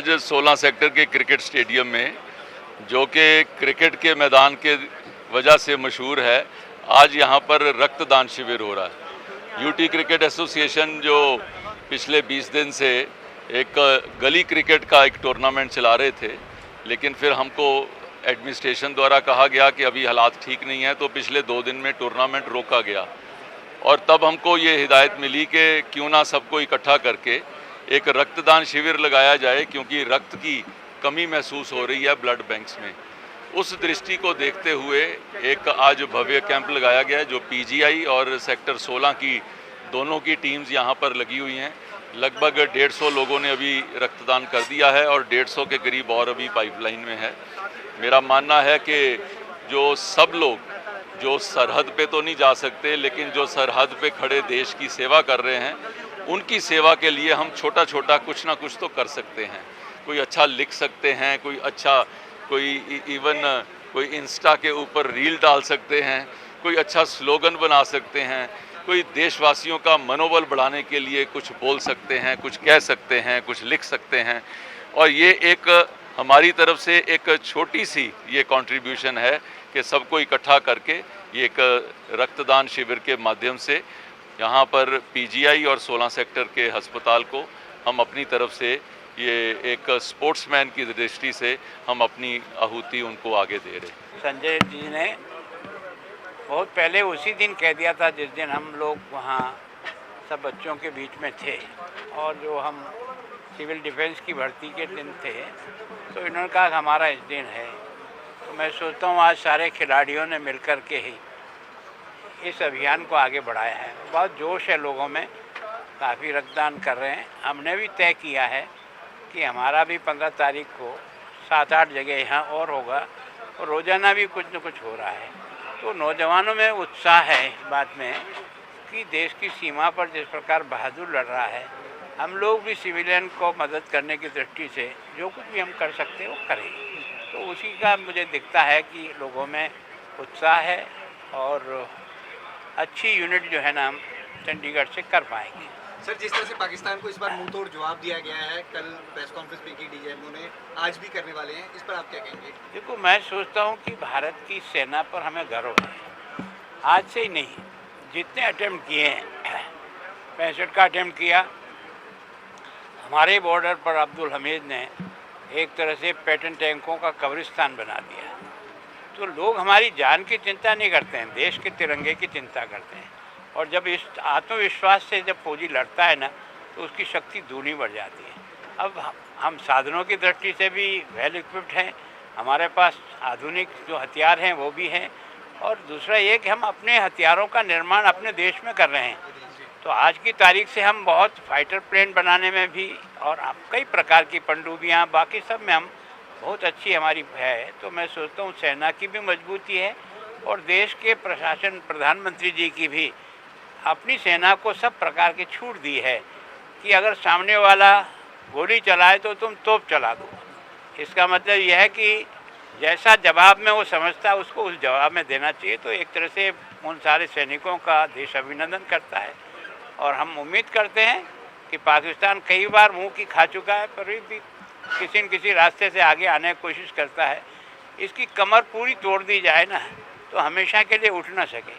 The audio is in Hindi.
आज 16 सेक्टर के क्रिकेट स्टेडियम में, जो कि क्रिकेट के मैदान के वजह से मशहूर है, आज यहाँ पर रक्तदान शिविर हो रहा है। यूटी क्रिकेट एसोसिएशन जो पिछले 20 दिन से एक गली क्रिकेट का एक टूर्नामेंट चला रहे थे, लेकिन फिर हमको एडमिनिस्ट्रेशन द्वारा कहा गया कि अभी हालात ठीक नहीं है, तो पिछले 2 दिन में टूर्नामेंट रोका गया। और तब हमको ये हिदायत मिली कि क्यों ना सबको इकट्ठा करके एक रक्तदान शिविर लगाया जाए, क्योंकि रक्त की कमी महसूस हो रही है ब्लड बैंक्स में। उस दृष्टि को देखते हुए एक आज भव्य कैंप लगाया गया है, जो पीजीआई और सेक्टर 16 की दोनों की टीम्स यहाँ पर लगी हुई हैं। लगभग 150 लोगों ने अभी रक्तदान कर दिया है और 150 के करीब और अभी पाइपलाइन में है। मेरा मानना है कि जो सब लोग जो सरहद पे तो नहीं जा सकते, लेकिन जो सरहद पे खड़े देश की सेवा कर रहे हैं, उनकी सेवा के लिए हम छोटा छोटा कुछ ना कुछ तो कर सकते हैं। कोई अच्छा लिख सकते हैं, कोई इवन कोई इंस्टा के ऊपर रील डाल सकते हैं, कोई अच्छा स्लोगन बना सकते हैं, कोई देशवासियों का मनोबल बढ़ाने के लिए कुछ बोल सकते हैं, कुछ कह सकते हैं, कुछ लिख सकते हैं। और ये एक हमारी तरफ से एक छोटी सी ये कंट्रीब्यूशन है कि सबको इकट्ठा करके ये एक रक्तदान शिविर के माध्यम से यहाँ पर पीजीआई और 16 सेक्टर के अस्पताल को हम अपनी तरफ से ये एक स्पोर्ट्समैन की दृष्टि से हम अपनी आहुति उनको आगे दे रहे हैं। संजय जी ने बहुत पहले उसी दिन कह दिया था जिस दिन हम लोग वहाँ सब बच्चों के बीच में थे और जो हम सिविल डिफेंस की भर्ती के दिन थे, तो इन्होंने कहा हमारा इस दिन है। तो मैं सोचता हूँ आज सारे खिलाड़ियों ने मिलकर के ही इस अभियान को आगे बढ़ाया है। बहुत जोश है लोगों में, काफ़ी रक्तदान कर रहे हैं। हमने भी तय किया है कि हमारा भी 15 तारीख को 7-8 जगह यहाँ और होगा और रोज़ाना भी कुछ न कुछ हो रहा है। तो नौजवानों में उत्साह है इस बात में कि देश की सीमा पर जिस प्रकार बहादुर लड़ रहा है, हम लोग भी सिविलियन को मदद करने की दृष्टि से जो कुछ भी हम कर सकते हैं वो करें। तो उसी का मुझे दिखता है कि लोगों में उत्साह है और अच्छी यूनिट जो है ना हम चंडीगढ़ से कर पाएंगे। सर, जिस तरह से पाकिस्तान को इस बार मुंह तोड़ जवाब दिया गया है, कल प्रेस कॉन्फ्रेंस भी की डीजीएमओ ने, आज भी करने वाले हैं, इस पर आप क्या कहेंगे? देखो, मैं सोचता हूँ कि भारत की सेना पर हमें गर्व है। आज से ही नहीं, जितने अटेम्प्ट किए हैं, 65 का अटेम्प्ट किया, हमारे बॉर्डर पर अब्दुल हमीद ने एक तरह से पैटर्न टैंकों का कब्रिस्तान बना दिया। तो लोग हमारी जान की चिंता नहीं करते हैं, देश के तिरंगे की चिंता करते हैं। और जब इस आत्मविश्वास से जब फौजी लड़ता है ना, तो उसकी शक्ति दूनी बढ़ जाती है। अब हम साधनों की दृष्टि से भी वेल इक्विप्ड हैं, हमारे पास आधुनिक जो हथियार हैं वो भी हैं। और दूसरा ये कि हम अपने हथियारों का निर्माण अपने देश में कर रहे हैं। तो आज की तारीख से हम बहुत फाइटर प्लेन बनाने में भी और कई प्रकार की पनडुब्बियाँ बाकी सब में हम बहुत अच्छी हमारी है। तो मैं सोचता हूँ सेना की भी मजबूती है और देश के प्रशासन, प्रधानमंत्री जी की भी अपनी सेना को सब प्रकार की छूट दी है कि अगर सामने वाला गोली चलाए तो तुम तोप चला दो। इसका मतलब यह है कि जैसा जवाब में वो समझता है उसको उस जवाब में देना चाहिए। तो एक तरह से उन सारे सैनिकों का देश अभिनंदन करता है और हम उम्मीद करते हैं कि पाकिस्तान कई बार मुंह की खा चुका है, पर भी किसी न किसी रास्ते से आगे आने की कोशिश करता है। इसकी कमर पूरी तोड़ दी जाए ना, तो हमेशा के लिए उठ ना सके।